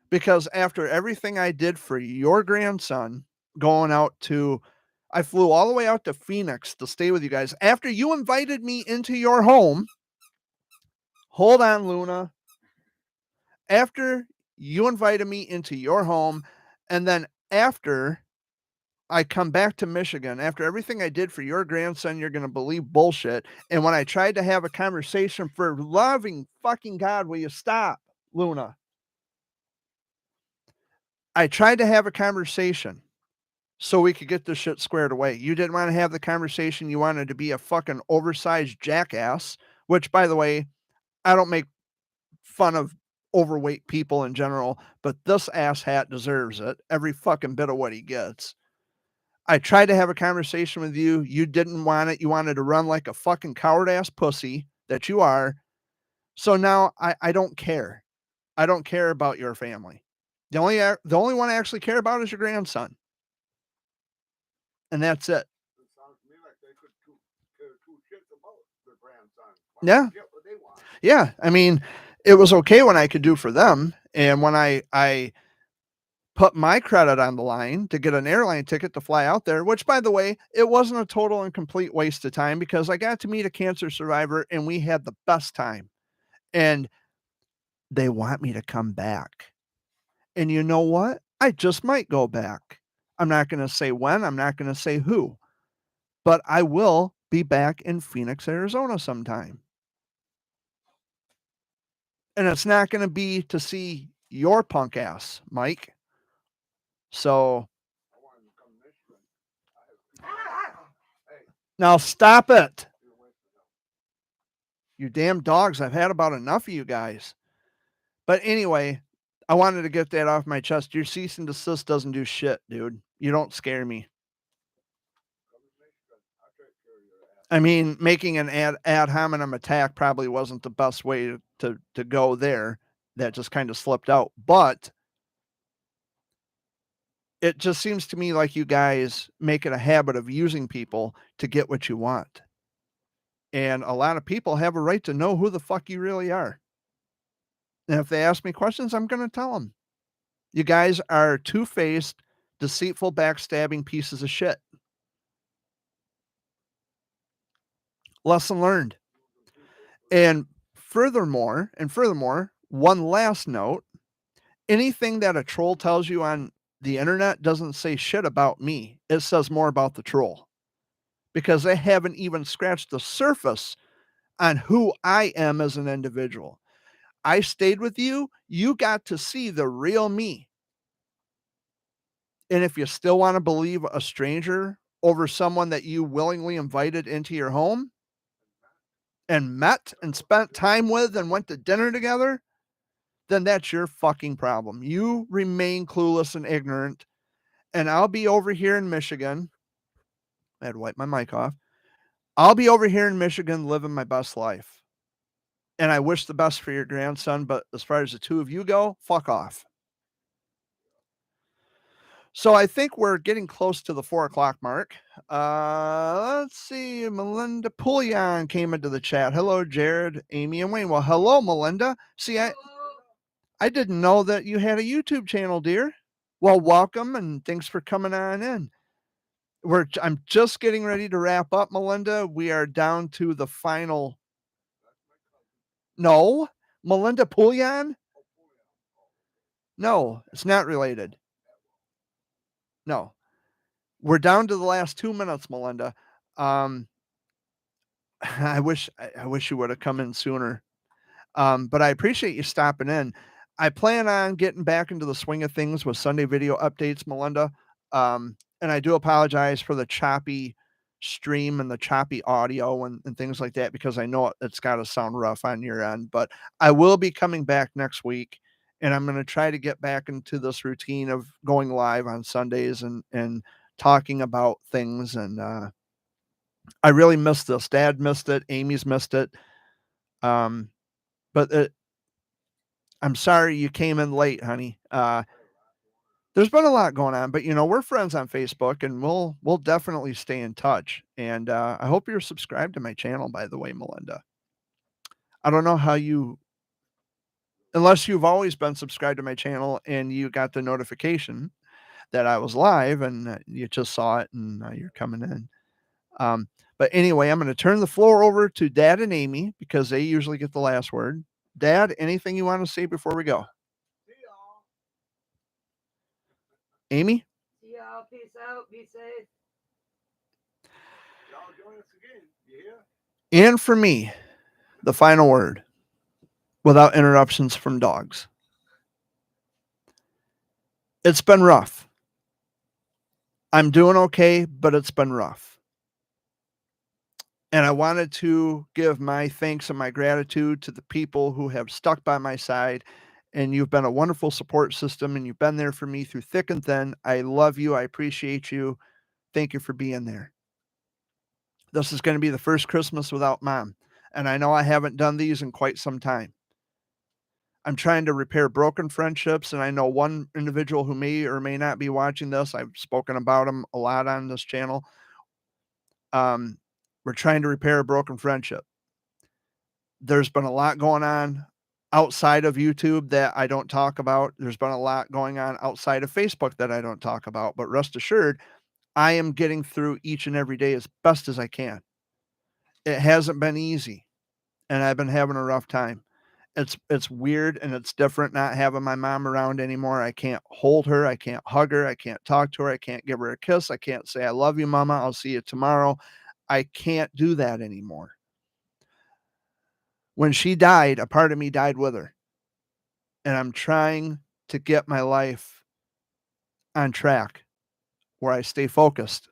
Because after everything I did for your grandson, I flew all the way out to Phoenix to stay with you guys. After you invited me into your home, hold on, Luna. After you invited me into your home, and then after I come back to Michigan after everything I did for your grandson, you're going to believe bullshit. And when I tried to have a conversation, for loving fucking God, will you stop, Luna? I tried to have a conversation so we could get this shit squared away. You didn't want to have the conversation. You wanted to be a fucking oversized jackass, which, by the way, I don't make fun of overweight people in general, but this asshat deserves it. Every fucking bit of what he gets. I tried to have a conversation with you. You didn't want it. You wanted to run like a fucking coward ass pussy that you are. So now I don't care. I don't care about your family. The only one I actually care about is your grandson. And that's it. It sounds to me like they could care two shits about their grandson. Yeah. Get what they want. Yeah. I mean, it was okay when I could do for them. And when I put my credit on the line to get an airline ticket to fly out there, which, by the way, it wasn't a total and complete waste of time because I got to meet a cancer survivor and we had the best time. And they want me to come back. And you know what? I just might go back. I'm not going to say when, I'm not going to say who, but I will be back in Phoenix, Arizona sometime. And it's not going to be to see your punk ass, Mike. So I want him to come to Michigan. Hey, now stop it. you're wasting them. You damn dogs. I've had about enough of you guys. But anyway, I wanted to get that off my chest. Your cease and desist doesn't do shit, dude. You don't scare me. Come to Michigan. I'll take care of your ass. I mean, making an ad hominem attack probably wasn't the best way to go there. That just kind of slipped out. But it just seems to me like you guys make it a habit of using people to get what you want. And a lot of people have a right to know who the fuck you really are. And if they ask me questions, I'm going to tell them. You guys are two-faced, deceitful, backstabbing pieces of shit. Lesson learned. And furthermore, one last note, anything that a troll tells you on the internet doesn't say shit about me. It says more about the troll because they haven't even scratched the surface on who I am as an individual. I stayed with you. You got to see the real me. And if you still want to believe a stranger over someone that you willingly invited into your home and met and spent time with and went to dinner together, then that's your fucking problem. You remain clueless and ignorant. And I'll be over here in Michigan. I had to wipe my mic off. I'll be over here in Michigan living my best life. And I wish the best for your grandson, but as far as the two of you go, fuck off. So I think we're getting close to the 4:00 mark. Let's see. Melinda Pullion came into the chat. Hello, Jared, Amy, and Wayne. Well, hello, Melinda. See, I didn't know that you had a YouTube channel, dear. Well, welcome and thanks for coming on in. I'm just getting ready to wrap up, Melinda. We are down to the final. No, Melinda Pullion? No, it's not related. No. We're down to the last 2 minutes, Melinda. I wish you would have come in sooner. But I appreciate you stopping in. I plan on getting back into the swing of things with Sunday video updates, Melinda. And I do apologize for the choppy stream and the choppy audio and things like that, because I know it's got to sound rough on your end. But I will be coming back next week, and I'm going to try to get back into this routine of going live on Sundays and talking about things. And I really missed this. Dad missed it. Amy's missed it. But I'm sorry you came in late, honey. There's been a lot going on, but we're friends on Facebook, and we'll definitely stay in touch. And I hope you're subscribed to my channel, by the way, Melinda. I don't know how unless you've always been subscribed to my channel and you got the notification that I was live and you just saw it and you're coming in. But anyway, I'm going to turn the floor over to Dad and Amy because they usually get the last word. Dad, anything you want to say before we go? See y'all. Amy? See ya. y'all. Peace out. Be safe. Y'all join us again. You hear? And for me, the final word, without interruptions from dogs. It's been rough. I'm doing okay, but it's been rough. And I wanted to give my thanks and my gratitude to the people who have stuck by my side. And you've been a wonderful support system, and you've been there for me through thick and thin. I love you. I appreciate you. Thank you for being there. This is going to be the first Christmas without Mom. And I know I haven't done these in quite some time. I'm trying to repair broken friendships, and I know one individual who may or may not be watching this. I've spoken about him a lot on this channel. We're trying to repair a broken friendship. There's been a lot going on outside of YouTube that I don't talk about. There's been a lot going on outside of Facebook that I don't talk about. But rest assured, I am getting through each and every day as best as I can. It hasn't been easy, and I've been having a rough time. It's weird and it's different not having my mom around anymore. I can't hold her, I can't hug her, I can't talk to her, I can't give her a kiss, I can't say I love you, Mama, I'll see you tomorrow. I can't do that anymore. When she died, a part of me died with her. And I'm trying to get my life on track where I stay focused.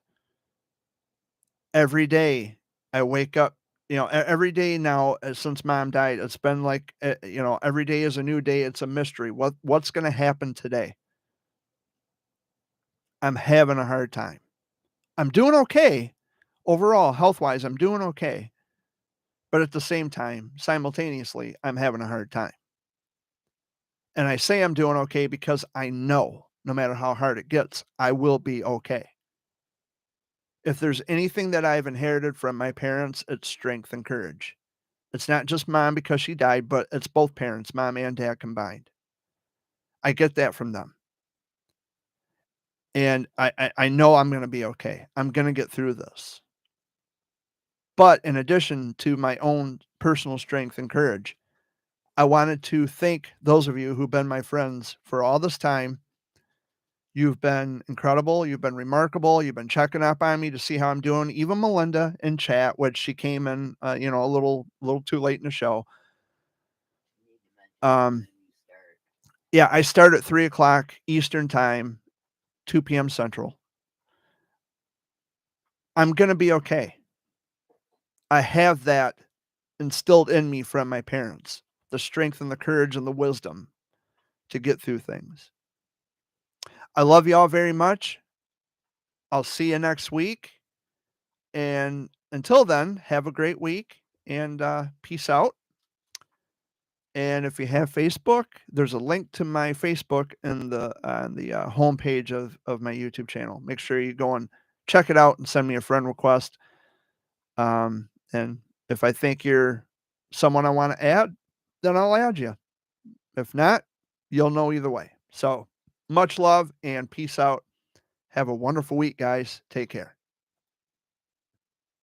Every day I wake up, every day now since Mom died, it's been like, every day is a new day. It's a mystery. What's going to happen today? I'm having a hard time. I'm doing okay overall, health-wise. I'm doing okay. But at the same time, simultaneously, I'm having a hard time. And I say I'm doing okay because I know no matter how hard it gets, I will be okay. If there's anything that I've inherited from my parents, it's strength and courage. It's not just Mom because she died, but it's both parents, Mom and Dad combined. I get that from them. And I know I'm going to be okay. I'm going to get through this. But in addition to my own personal strength and courage, I wanted to thank those of you who've been my friends for all this time. You've been incredible. You've been remarkable. You've been checking up on me to see how I'm doing. Even Melinda in chat, which she came in, a little too late in the show. Yeah, I start at 3:00 Eastern time, 2 p.m. Central. I'm going to be okay. I have that instilled in me from my parents, the strength and the courage and the wisdom to get through things. I love you all very much. I'll see you next week. And until then, have a great week and peace out. And if you have Facebook, there's a link to my Facebook in the homepage of my YouTube channel. Make sure you go and check it out and send me a friend request. And if I think you're someone I want to add, then I'll add you. If not, you'll know either way. So much love and peace out. Have a wonderful week, guys. Take care.